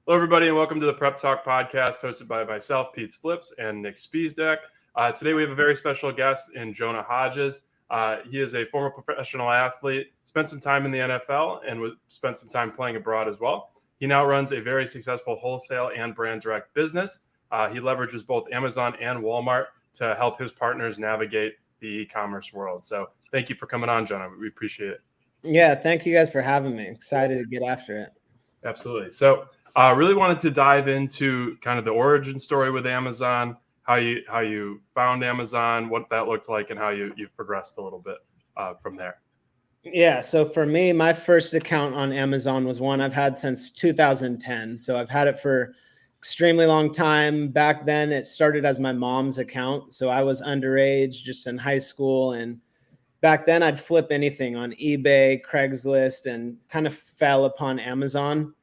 Hello, everybody, and welcome to the Prep Talk podcast hosted by myself, Pete Flips, and Nick Spiesdeck. Today, we have a very special guest in Jonah Hodges. He is a former professional athlete, spent some time in the NFL, and spent some time playing abroad as well. He now runs a very successful wholesale and brand direct business. He leverages both Amazon and Walmart to help his partners navigate the e-commerce world. So thank you for coming on, Jonah. We appreciate it. Yeah, thank you guys for having me. Excited to get after it. Absolutely. So really wanted to dive into kind of the origin story with Amazon, how you found Amazon, what that looked like, and how you've progressed a little bit from there. Yeah, so for me, my first account on Amazon was one I've had since 2010. So I've had it for extremely long time. Back then, it started as my mom's account. So I was underage, just in high school. And back then, I'd flip anything on eBay, Craigslist, and kind of fell upon Amazon.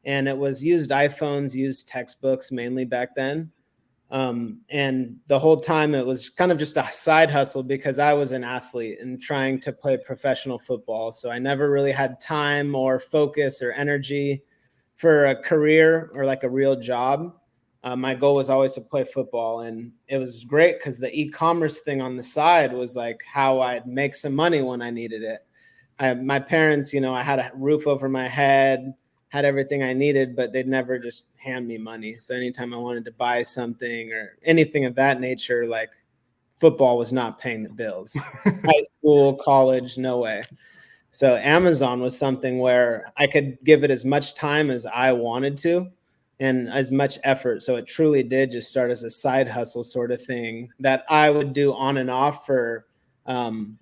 And it was used iPhones, used textbooks mainly back then. And the whole time it was kind of just a side hustle because I was an athlete and trying to play professional football. So I never really had time or focus or energy for a career or like a real job. My goal was always to play football, and it was great because the e-commerce thing on the side was like how I'd make some money when I needed it. My parents, I had a roof over my head, had everything I needed, but they'd never just hand me money. So anytime I wanted to buy something or anything of that nature, like football was not paying the bills. High school, college, no way. So Amazon was something where I could give it as much time as I wanted to and as much effort. So it truly did just start as a side hustle sort of thing that I would do on and off for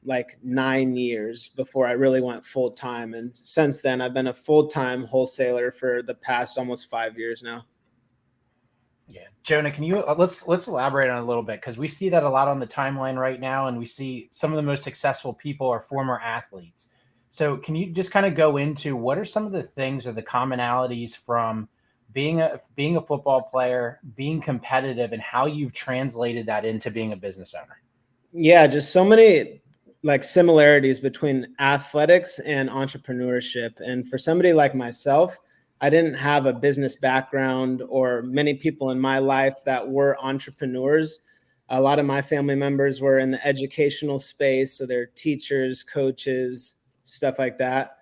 like 9 years before I really went full time. And since then, I've been a full-time wholesaler for the past almost 5 years now. Yeah, Jonah, can you let's elaborate on it a little bit, because we see that a lot on the timeline right now, and we see some of the most successful people are former athletes. So can you just kind of go into what are some of the things or the commonalities from being a football player, being competitive, and how you've translated that into being a business owner? Yeah, just so many like similarities between athletics and entrepreneurship. And for somebody like myself, I didn't have a business background or many people in my life that were entrepreneurs. A lot of my family members were in the educational space, so they're teachers, coaches, stuff like that.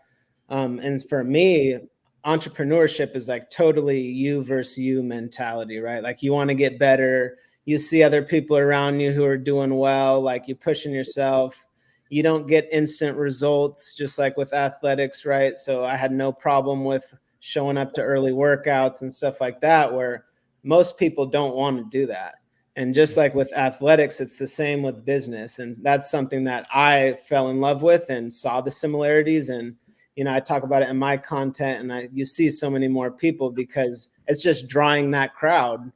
And for me, entrepreneurship is like totally you versus you mentality, right? Like you want to get better. You see other people around you who are doing well, like you're pushing yourself. You don't get instant results, just like with athletics, right? So I had no problem with showing up to early workouts and stuff like that, where most people don't want to do that. And just like with athletics, it's the same with business. And that's something that I fell in love with and saw the similarities. And, I talk about it in my content, and you see so many more people because it's just drawing that crowd.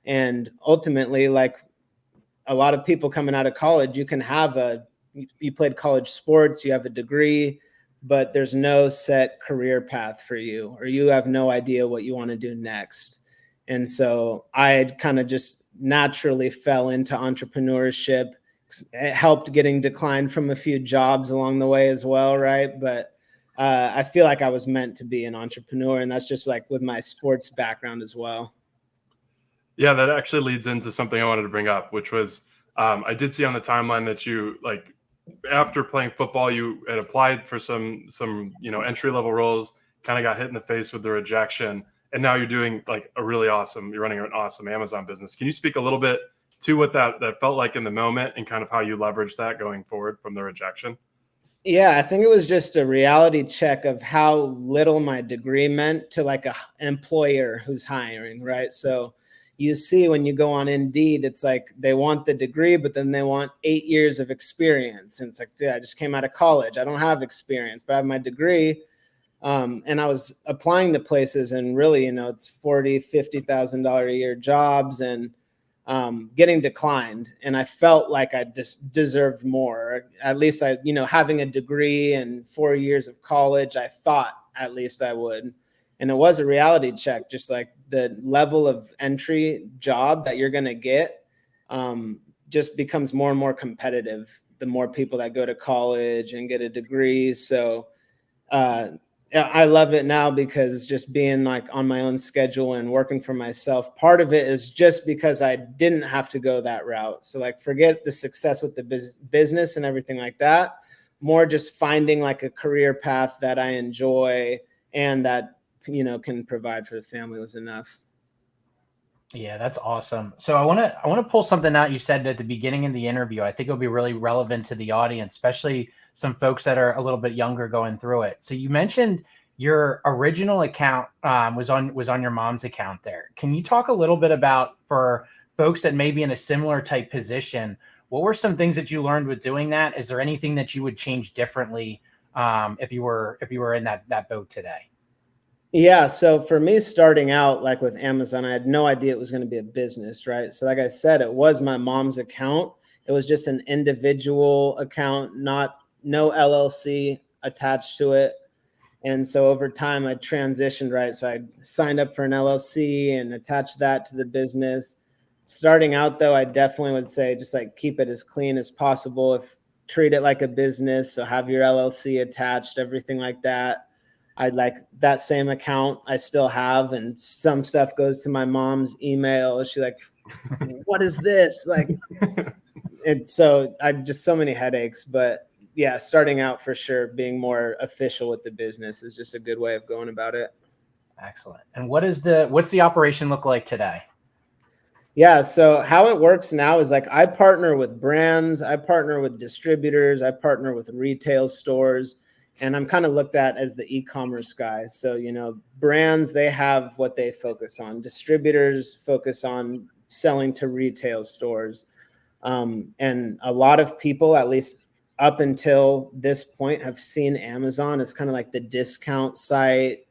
And ultimately, like a lot of people coming out of college, you played college sports, you have a degree, but there's no set career path for you, or you have no idea what you want to do next. And so I kind of just naturally fell into entrepreneurship. It helped getting declined from a few jobs along the way as well, right? But I feel like I was meant to be an entrepreneur, and that's just like with my sports background as well. Yeah, that actually leads into something I wanted to bring up, which was I did see on the timeline that you, like, after playing football, you had applied for some entry level roles, kind of got hit in the face with the rejection, and now you're doing like you're running an awesome Amazon business. Can you speak a little bit to what that felt like in the moment and kind of how you leveraged that going forward from the rejection? Yeah, I think it was just a reality check of how little my degree meant to like an employer who's hiring, right? So you see when you go on Indeed, it's like they want the degree, but then they want 8 years of experience. And it's like, dude, I just came out of college. I don't have experience, but I have my degree. And I was applying to places, and really, it's $40,000, $50,000 a year jobs, and getting declined. And I felt like I just deserved more. At least having a degree and 4 years of college, I thought at least I would. And it was a reality check, just like the level of entry job that you're going to get just becomes more and more competitive the more people that go to college and get a degree. So I love it now because just being like on my own schedule and working for myself, part of it is just because I didn't have to go that route. So like forget the success with the business and everything like that, more just finding like a career path that I enjoy and that, can provide for the family was enough. Yeah, that's awesome. So I want to pull something out you said at the beginning of the interview. I think it'll be really relevant to the audience, especially some folks that are a little bit younger going through it. So you mentioned your original account was on your mom's account there. Can you talk a little bit about, for folks that may be in a similar type position, what were some things that you learned with doing that? Is there anything that you would change differently if you were in that boat today? Yeah. So for me, starting out like with Amazon, I had no idea it was going to be a business, right? So like I said, it was my mom's account. It was just an individual account, no LLC attached to it. And so over time I transitioned, right? So I signed up for an LLC and attached that to the business. Starting out though, I definitely would say just like keep it as clean as possible. If treat it like a business. So have your LLC attached, everything like that. I'd like that same account I still have, and some stuff goes to my mom's email. She's like, what is this? Like, and so I just so many headaches, but yeah, starting out for sure, being more official with the business is just a good way of going about it. Excellent. And what's the operation look like today? Yeah. So how it works now is like I partner with brands, I partner with distributors, I partner with retail stores, and I'm kind of looked at as the e-commerce guy. So, brands, they have what they focus on. Distributors focus on selling to retail stores. And a lot of people, at least up until this point, have seen Amazon as kind of like the discount site,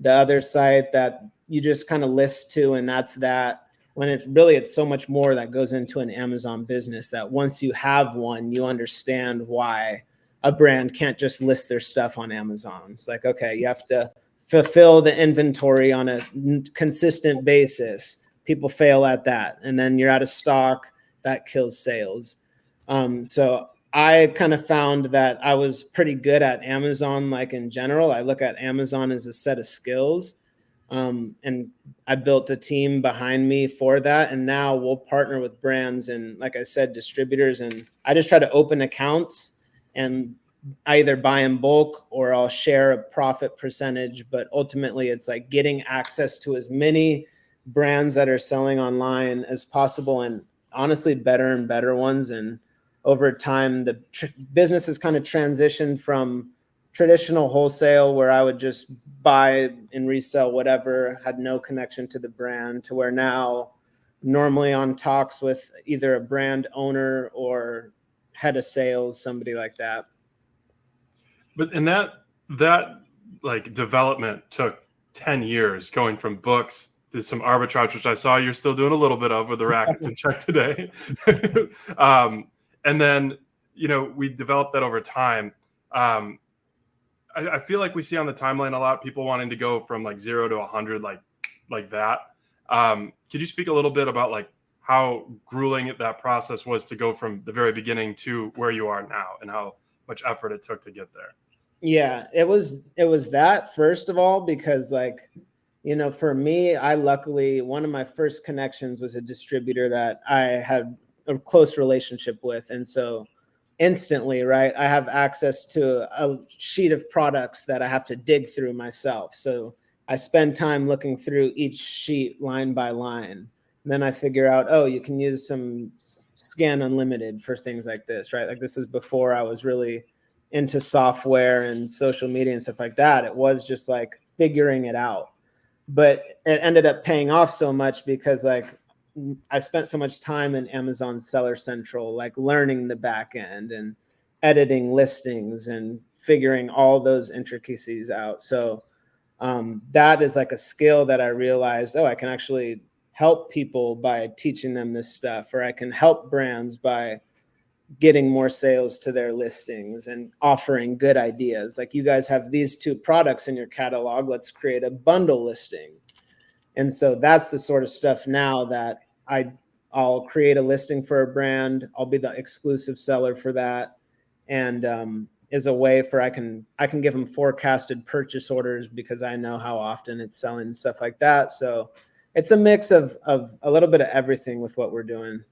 the other site that you just kind of list to, and that's that. When it's so much more that goes into an Amazon business, that once you have one, you understand why a brand can't just list their stuff on Amazon. It's like, okay, you have to fulfill the inventory on a consistent basis. People fail at that. And then you're out of stock. That kills sales. So I kind of found that I was pretty good at Amazon. Like in general, I look at Amazon as a set of skills. And I built a team behind me for that. And now we'll partner with brands and, like I said, distributors. And I just try to open accounts and I either buy in bulk or I'll share a profit percentage. But ultimately, it's like getting access to as many brands that are selling online as possible, and honestly, better and better ones. And over time, the business has kind of transitioned from traditional wholesale, where I would just buy and resell whatever, had no connection to the brand, to where now normally on talks with either a brand owner or head of sales, somebody like that. But and that like development took 10 years, going from books to some arbitrage, which I saw you're still doing a little bit of with the Rakuten check today. And then, we developed that over time. I feel like we see on the timeline a lot people wanting to go from like 0 to 100, like that. Could you speak a little bit about like how grueling that process was to go from the very beginning to where you are now, and how much effort it took to get there? Yeah, it was that, first of all, because like, for me, I luckily, one of my first connections was a distributor that I had a close relationship with. And so instantly, right, I have access to a sheet of products that I have to dig through myself. So I spend time looking through each sheet line by line. And then I figure out, oh, you can use some Scan Unlimited for things like this, right? Like this was before I was really into software and social media and stuff like that. It was just like figuring it out. But it ended up paying off so much because like I spent so much time in Amazon Seller Central, like learning the back end and editing listings and figuring all those intricacies out. So that is like a skill that I realized, oh, I can actually help people by teaching them this stuff, or I can help brands by getting more sales to their listings and offering good ideas. Like, you guys have these two products in your catalog, let's create a bundle listing. And so that's the sort of stuff now that I'll create a listing for a brand. I'll be the exclusive seller for that. And is a way for I can give them forecasted purchase orders because I know how often it's selling and stuff like that. So it's a mix of a little bit of everything with what we're doing.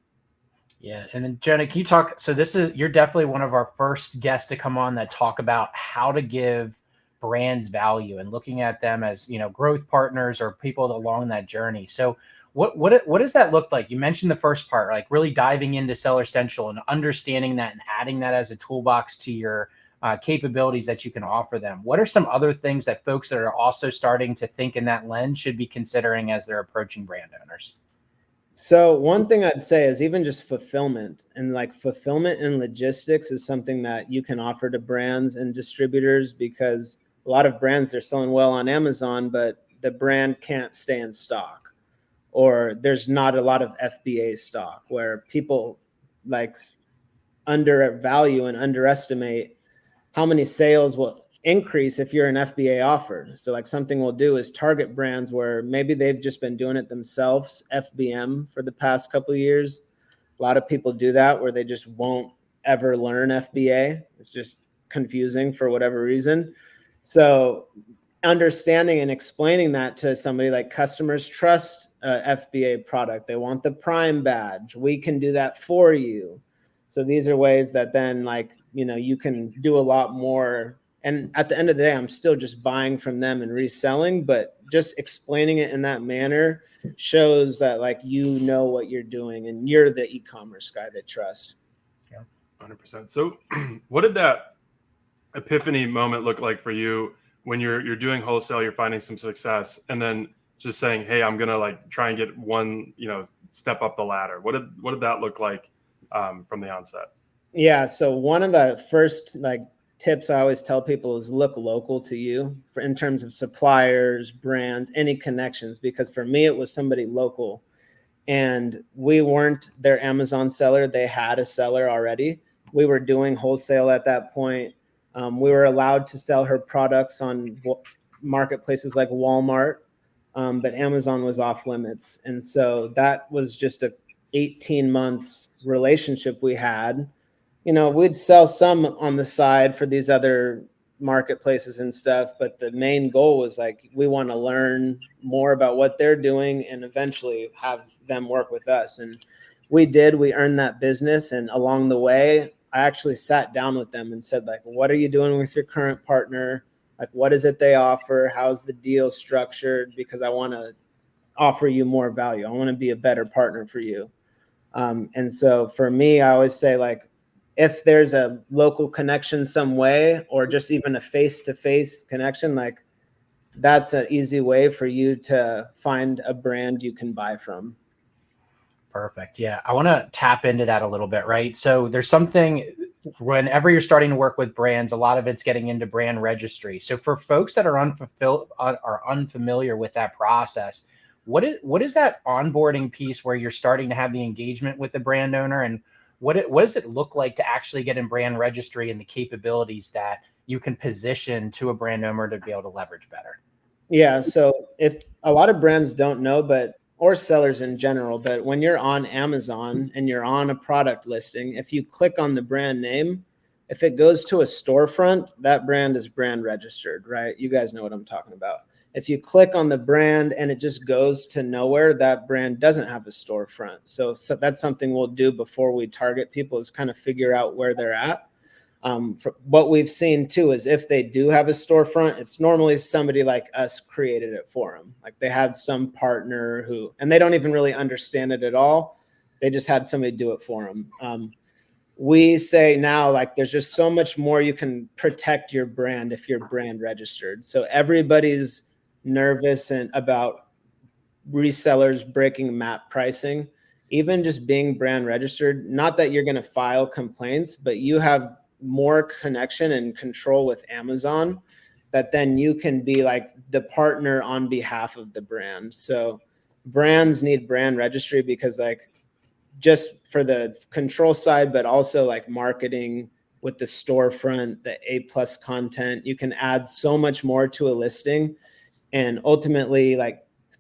Yeah. And then Jonah, can you talk? So you're definitely one of our first guests to come on that talk about how to give brands value and looking at them as, growth partners or people along that journey. So what does that look like? You mentioned the first part, like really diving into Seller Central and understanding that and adding that as a toolbox to your capabilities that you can offer them. What are some other things that folks that are also starting to think in that lens should be considering as they're approaching brand owners? So one thing I'd say is even just fulfillment and logistics is something that you can offer to brands and distributors, because a lot of brands, they're selling well on Amazon, but the brand can't stay in stock, or there's not a lot of FBA stock, where people like undervalue and underestimate how many sales will increase if you're an FBA offer. So like something we'll do is target brands where maybe they've just been doing it themselves, FBM, for the past couple of years. A lot of people do that where they just won't ever learn FBA. It's just confusing for whatever reason. So understanding and explaining that to somebody, like customers trust FBA product. They want the Prime badge. We can do that for you. So these are ways that then you can do a lot more. And at the end of the day, I'm still just buying from them and reselling, but just explaining it in that manner shows that what you're doing and you're the e-commerce guy they trust. Yeah, 100%. So what did that epiphany moment look like for you when you're doing wholesale, you're finding some success, and then just saying, hey, I'm going to try and get one, step up the ladder? What did that look like from the onset? Yeah. So one of the first tips I always tell people is look local to you in terms of suppliers, brands, any connections, because for me, it was somebody local and we weren't their Amazon seller. They had a seller already. We were doing wholesale at that point. We were allowed to sell her products on marketplaces like Walmart, but Amazon was off limits. And so that was just a 18 months relationship we had. We'd sell some on the side for these other marketplaces and stuff, but the main goal was we want to learn more about what they're doing and eventually have them work with us. And we earned that business. And along the way, I actually sat down with them and said, what are you doing with your current partner? What is it they offer? How's the deal structured? Because I want to offer you more value. I want to be a better partner for you. And so for me, I always say if there's a local connection some way, or just even a face-to-face connection, that's an easy way for you to find a brand you can buy from. Perfect. Yeah. I want to tap into that a little bit, right? So there's something, whenever you're starting to work with brands, a lot of it's getting into brand registry. So for folks that are unfamiliar with that process, what is that onboarding piece where you're starting to have the engagement with the brand owner, and what does it look like to actually get in brand registry and the capabilities that you can position to a brand owner to be able to leverage better? Yeah. So if a lot of brands don't know, or sellers in general, but when you're on Amazon and you're on a product listing, if you click on the brand name, if it goes to a storefront, that brand is brand registered, right? You guys know what I'm talking about. If you click on the brand and it just goes to nowhere, that brand doesn't have a storefront. So that's something we'll do before we target people, is kind of figure out where they're at. What we've seen too is if they do have a storefront, it's normally somebody like us created it for them. They had some partner and they don't even really understand it at all. They just had somebody do it for them. We say now, there's just so much more you can protect your brand if you're brand registered. So everybody's nervous about resellers breaking MAP pricing. Even just being brand registered, not that you're going to file complaints, but you have more connection and control with Amazon, that then you can be the partner on behalf of the brand. So brands need brand registry because just for the control side, but also marketing with the storefront, the A+ content, you can add so much more to a listing. And ultimately,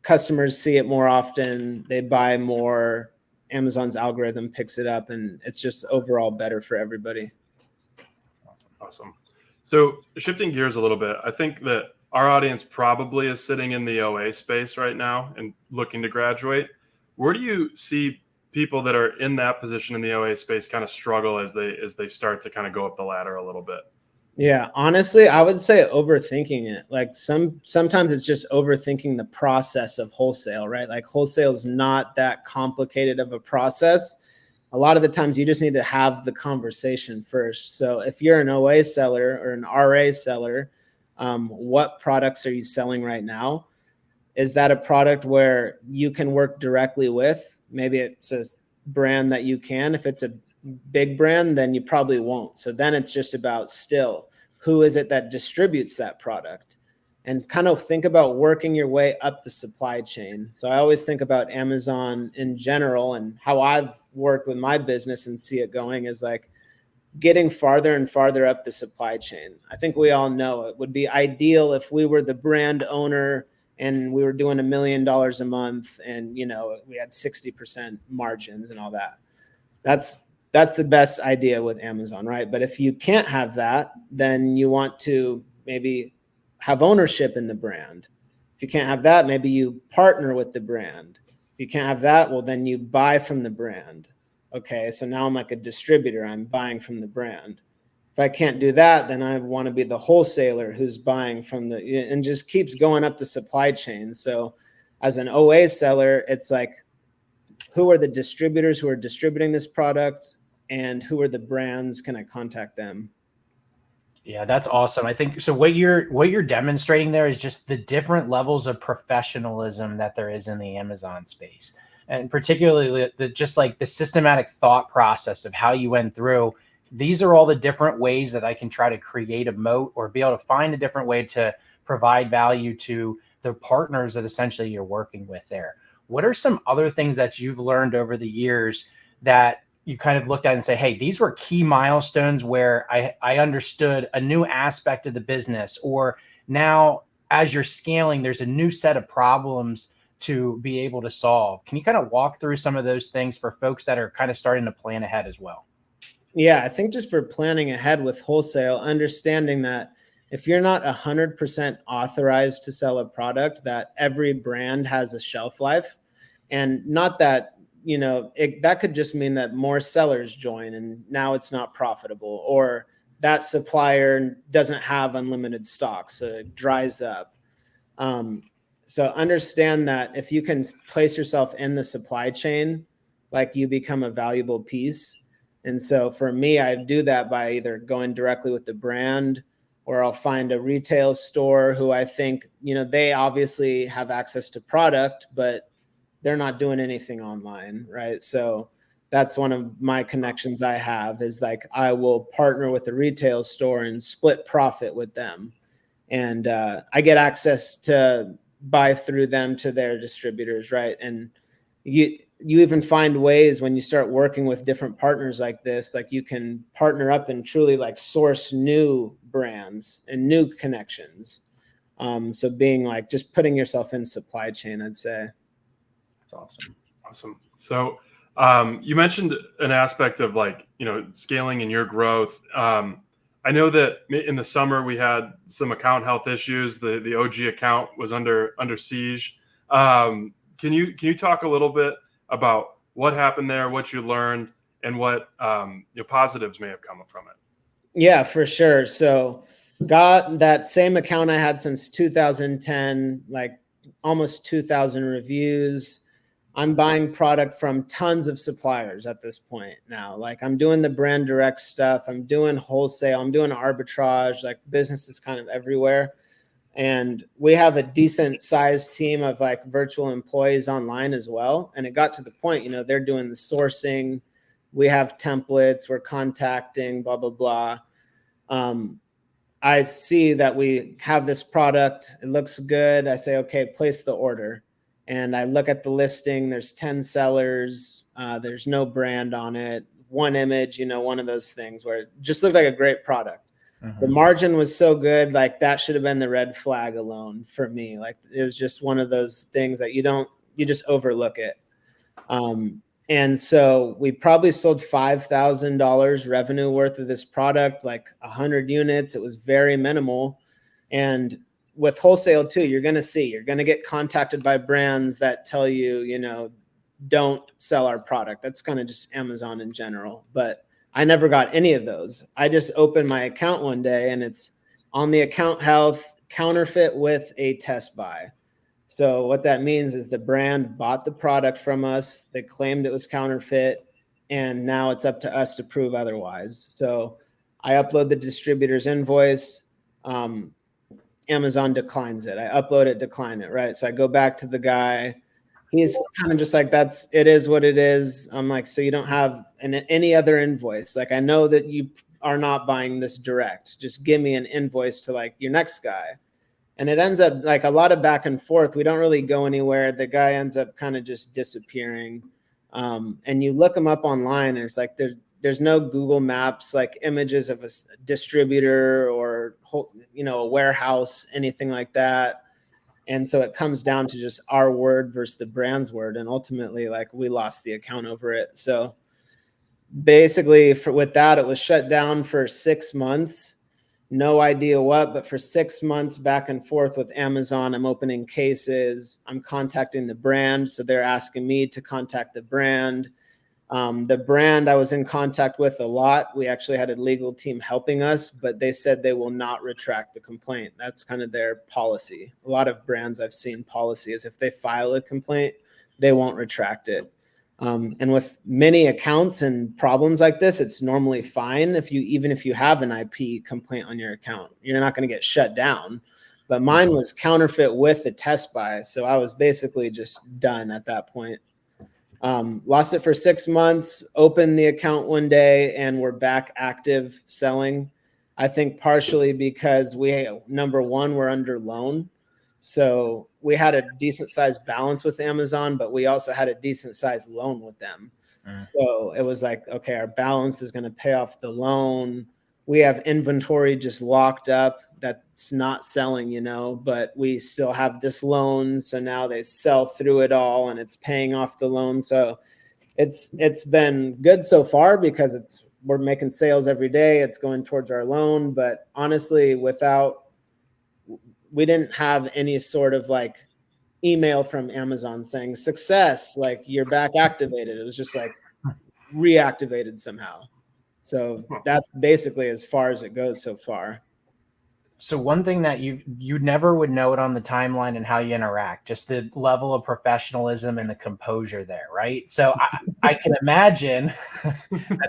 customers see it more often, they buy more, Amazon's algorithm picks it up, and it's just overall better for everybody. Awesome. So shifting gears a little bit, I think that our audience probably is sitting in the OA space right now and looking to graduate. Where do you see people that are in that position in the OA space kind of struggle as they start to kind of go up the ladder a little bit? Yeah, honestly, I would say overthinking it. Like sometimes it's just overthinking the process of wholesale, right? Like wholesale is not that complicated of a process. A lot of the times you just need to have the conversation first. So if you're an OA seller or an RA seller, what products are you selling right now? Is that a product where you can work directly with? Maybe it's a brand that you can. If it's a big brand, then you probably won't. So then it's just about still, who is it that distributes that product? And kind of think about working your way up the supply chain. So I always think about Amazon in general, and how I've worked with my business and see it going is like getting farther and farther up the supply chain. I think we all know it would be ideal if we were the brand owner and we were doing $1 million a month and, you know, we had 60% margins and all that. That's the best idea with Amazon, right? But if you can't have that, then you want to maybe have ownership in the brand. If you can't have that, maybe you partner with the brand. If you can't have that, well, then you buy from the brand. Okay, so now I'm like a distributor. I'm buying from the brand. If I can't do that, then I want to be the wholesaler who's buying from and just keeps going up the supply chain. So as an OA seller, it's like, who are the distributors who are distributing this product, and who are the brands? Can I contact them? Yeah, that's awesome. I think so. What you're demonstrating there is just the different levels of professionalism that there is in the Amazon space, and particularly just like the systematic thought process of how you went through. These are all the different ways that I can try to create a moat or be able to find a different way to provide value to the partners that essentially you're working with there. What are some other things that you've learned over the years that you kind of looked at and say, hey, these were key milestones where I understood a new aspect of the business, or now as you're scaling, there's a new set of problems to be able to solve. Can you kind of walk through some of those things for folks that are kind of starting to plan ahead as well? Yeah, I think just for planning ahead with wholesale, understanding that if you're not 100% authorized to sell a product, that every brand has a shelf life, and not that, you know, that could just mean that more sellers join and now it's not profitable, or that supplier doesn't have unlimited stock, so it dries up. So understand that if you can place yourself in the supply chain, like you become a valuable piece. And so for me, I do that by either going directly with the brand, or I'll find a retail store who I think, you know, they obviously have access to product, but they're not doing anything online, right? So that's one of my connections I have, is like I will partner with a retail store and split profit with them. And I get access to buy through them to their distributors, right? And you even find ways when you start working with different partners like this, like you can partner up and truly like source new brands and new connections. So being like just putting yourself in supply chain, I'd say. That's awesome. Awesome. So you mentioned an aspect of like, you know, scaling and your growth. I know that in the summer we had some account health issues. The OG account was under siege. Can you talk a little bit about what happened there, what you learned, and what positives may have come from it? Yeah, for sure. So got that same account I had since 2010, like almost 2,000 reviews. I'm buying product from tons of suppliers at this point now. Like I'm doing the brand direct stuff. I'm doing wholesale. I'm doing arbitrage. Like business is kind of everywhere. And we have a decent sized team of like virtual employees online as well. And it got to the point, you know, they're doing the sourcing. We have templates. We're contacting, blah, blah, blah. I see that we have this product. It looks good. I say, okay, place the order. And I look at the listing. There's 10 sellers. There's no brand on it. One image, you know, one of those things where it just looked like a great product. Mm-hmm. The margin was so good. Like that should have been the red flag alone for me. Like it was just one of those things that you just overlook it. And so we probably sold $5,000 revenue worth of this product, like 100 units. It was very minimal. And with wholesale too, you're going to get contacted by brands that tell you, you know, don't sell our product. That's kind of just Amazon in general. But I never got any of those. I just opened my account one day and it's on the account health, counterfeit with a test buy. So what that means is the brand bought the product from us. They claimed it was counterfeit, and now it's up to us to prove otherwise. So I upload the distributor's invoice. Amazon declines it. I upload it, decline it, right? So I go back to the guy. He's kind of just like, it is what it is. I'm like, so you don't have any other invoice? Like, I know that you are not buying this direct. Just give me an invoice to like your next guy. And it ends up like a lot of back and forth. We don't really go anywhere. The guy ends up kind of just disappearing. And you look him up online and it's like, there's no Google Maps, like images of a distributor or, you know, a warehouse, anything like that. And so it comes down to just our word versus the brand's word. And ultimately, like, we lost the account over it. So basically with that, it was shut down for 6 months. No idea what, but for 6 months back and forth with Amazon, I'm opening cases. I'm contacting the brand. So they're asking me to contact the brand. The brand I was in contact with a lot. We actually had a legal team helping us, but they said they will not retract the complaint. That's kind of their policy. A lot of brands I've seen policy is if they file a complaint, they won't retract it. And with many accounts and problems like this, it's normally fine even if you have an IP complaint on your account, you're not going to get shut down. But mine was counterfeit with a test buy, so I was basically just done at that point. Lost it for 6 months, opened the account one day, and we're back active selling. I think partially because number one, we're under loan. So we had a decent sized balance with Amazon, but we also had a decent sized loan with them. So it was like, okay, our balance is going to pay off the loan. We have inventory just locked up that's not selling, you know, but we still have this loan. So now they sell through it all and it's paying off the loan. So it's been good so far because we're making sales every day. It's going towards our loan. But honestly, we didn't have any sort of like email from Amazon saying success, like you're back activated. It was just like reactivated somehow. So that's basically as far as it goes so far. So one thing that you never would know it on the timeline and how you interact, just the level of professionalism and the composure there, right? So I can imagine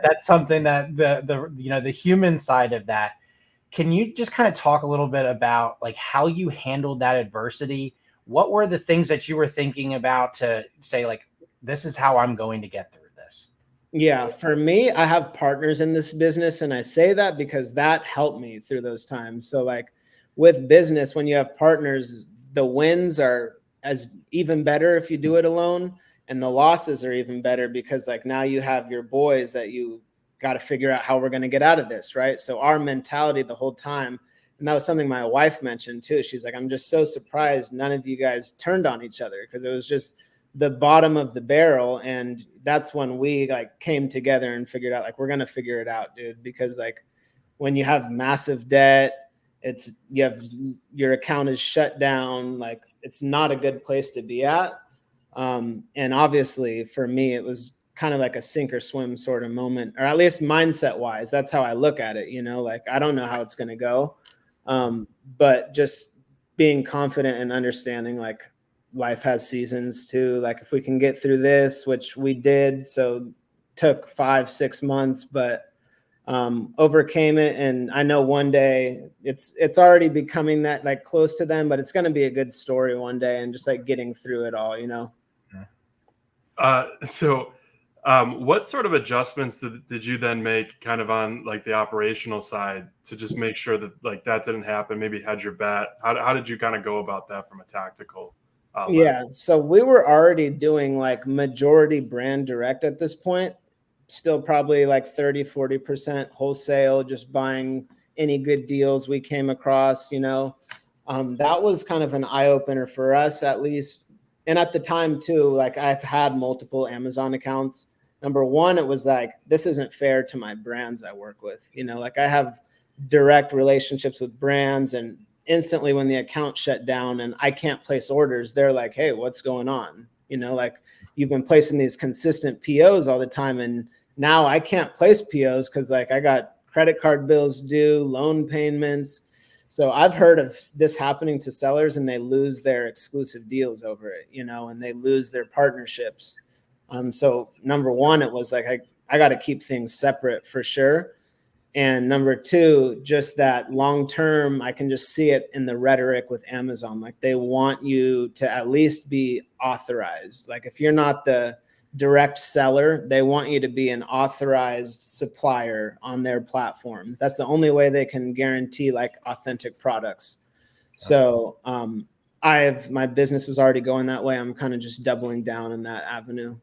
that's something that the human side of that. Can you just kind of talk a little bit about like how you handled that adversity? What were the things that you were thinking about to say, like, this is how I'm going to get through this? Yeah, for me, I have partners in this business, and I say that because that helped me through those times. So like with business, when you have partners, the wins are even better if you do it alone, and the losses are even better because like now you have your boys that you got to figure out how we're going to get out of this, right? So our mentality the whole time, and that was something my wife mentioned too. She's like, I'm just so surprised none of you guys turned on each other, because it was just the bottom of the barrel. And that's when we like came together and figured out like, we're going to figure it out, dude. Because like when you have massive debt, your account is shut down. Like it's not a good place to be at. And obviously for me, it was kind of like a sink or swim sort of moment, or at least mindset wise. That's how I look at it. You know, like I don't know how it's going to go. But just being confident and understanding like life has seasons too. Like if we can get through this, which we did, so took 5-6 months, but overcame it. And I know one day it's already becoming that like close to them, but it's going to be a good story one day, and just like getting through it all, you know? So what sort of adjustments did you then make kind of on like the operational side to just make sure that like that didn't happen? Maybe had your bet. How did you kind of go about that from a tactical Yeah, so we were already doing like majority brand direct at this point, still probably like 30-40% wholesale, just buying any good deals we came across, you know. That was kind of an eye-opener for us, at least at the time too, like I've had multiple Amazon accounts. Number one, it was like, this isn't fair to my brands I work with. Like I have direct relationships with brands, and instantly when the account shut down and I can't place orders, they're like, hey, what's going on? Like you've been placing these consistent POs all the time, and now I can't place POs because like I got credit card bills due, loan payments. So I've heard of this happening to sellers, and they lose their exclusive deals over it, and they lose their partnerships. So number one, it was like, I got to keep things separate for sure. And number two, just that long term, I can just see it in the rhetoric with Amazon. Like they want you to at least be authorized. Like if you're not the direct seller, they want you to be an authorized supplier on their platform. That's the only way they can guarantee like authentic products. So my business was already going that way. I'm kind of just doubling down in that avenue.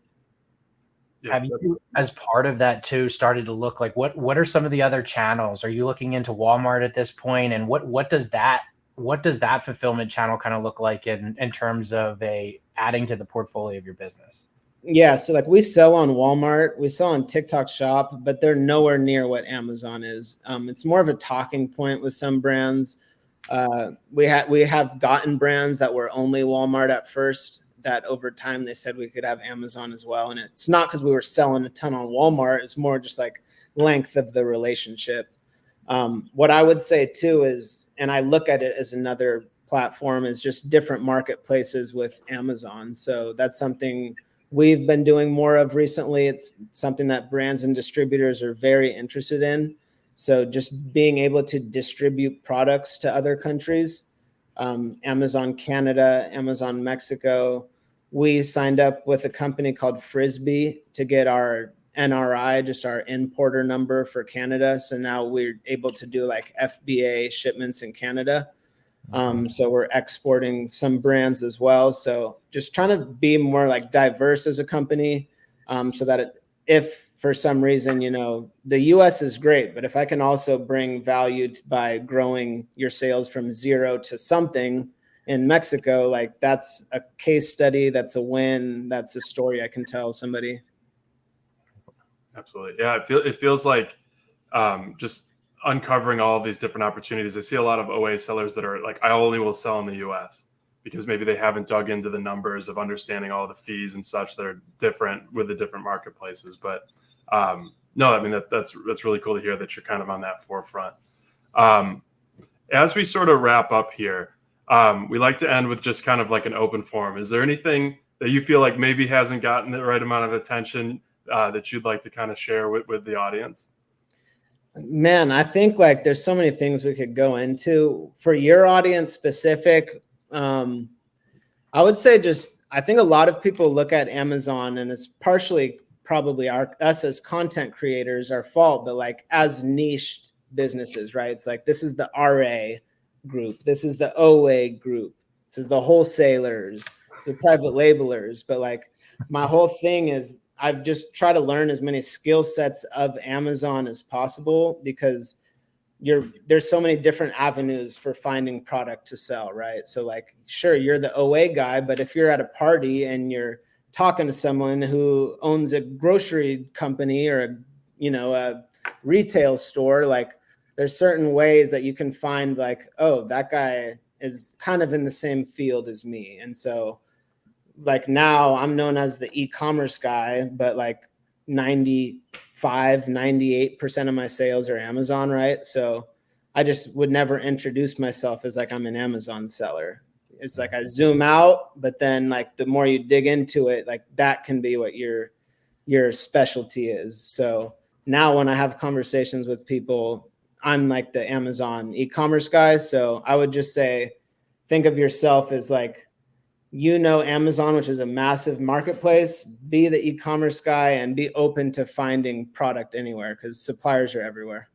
Yeah. Have you, as part of that too, started to look like what are some of the other channels? Are you looking into Walmart at this point? And what does that fulfillment channel kind of look like in terms of adding to the portfolio of your business? Yeah. So like we sell on Walmart, we sell on TikTok Shop, but they're nowhere near what Amazon is. It's more of a talking point with some brands. We have gotten brands that were only Walmart at first, that over time they said we could have Amazon as well. And it's not because we were selling a ton on Walmart. It's more just like length of the relationship. What I would say too is, and I look at it as another platform, is just different marketplaces with Amazon. So that's something we've been doing more of recently. It's something that brands and distributors are very interested in. So just being able to distribute products to other countries, Amazon Canada, Amazon Mexico. We signed up with a company called Frisbee to get our NRI, just our importer number for Canada. So now we're able to do like FBA shipments in Canada. So we're exporting some brands as well. So just trying to be more like diverse as a company, so that if for some reason, the US is great, but if I can also bring value by growing your sales from 0 to something in Mexico, like that's a case study, that's a win, that's a story I can tell somebody. Absolutely. Yeah. It feels like just uncovering all of these different opportunities. I see a lot of OA sellers that are like, I only will sell in the US because maybe they haven't dug into the numbers of understanding all the fees and such that are different with the different marketplaces. But no, I mean, that's really cool to hear that you're kind of on that forefront. As we sort of wrap up here, we like to end with just kind of like an open forum. Is there anything that you feel like maybe hasn't gotten the right amount of attention that you'd like to kind of share with the audience? Man, I think like there's so many things we could go into. For your audience specific, I would say I think a lot of people look at Amazon, and it's partially probably us as content creators, our fault, but like as niched businesses, right? It's like, this is the RA group, this is the OA group, this is the wholesalers, the private labelers. But like my whole thing is I've just tried to learn as many skill sets of Amazon as possible, because there's so many different avenues for finding product to sell, right? So like, sure, you're the OA guy, but if you're at a party and you're talking to someone who owns a grocery company or a retail store, like there's certain ways that you can find like, oh, that guy is kind of in the same field as me. And so like now I'm known as the e-commerce guy, but like 98% of my sales are Amazon, right? So I just would never introduce myself as like I'm an Amazon seller. It's like I zoom out, but then like the more you dig into it, like that can be what your specialty is. So now when I have conversations with people, I'm like the Amazon e-commerce guy. So I would just say, think of yourself as like, Amazon, which is a massive marketplace, be the e-commerce guy and be open to finding product anywhere, because suppliers are everywhere.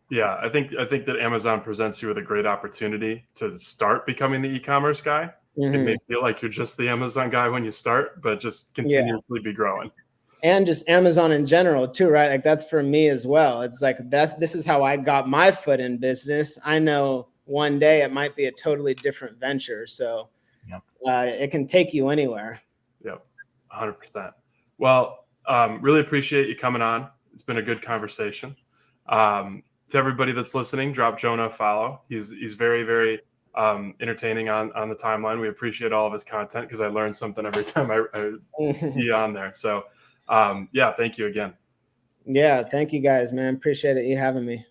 Yeah, I think that Amazon presents you with a great opportunity to start becoming the e-commerce guy. Mm-hmm. It may feel like you're just the Amazon guy when you start, but just continuously be growing. And just Amazon in general too, right? Like that's for me as well. It's like this is how I got my foot in business. I know one day it might be a totally different venture. So it can take you anywhere. Yep, 100%. Well, really appreciate you coming on. It's been a good conversation. To everybody that's listening, drop Jonah a follow. He's very, very entertaining on the timeline. We appreciate all of his content because I learn something every time I be on there. So, yeah, thank you again. Yeah, thank you guys, man. Appreciate it, you having me.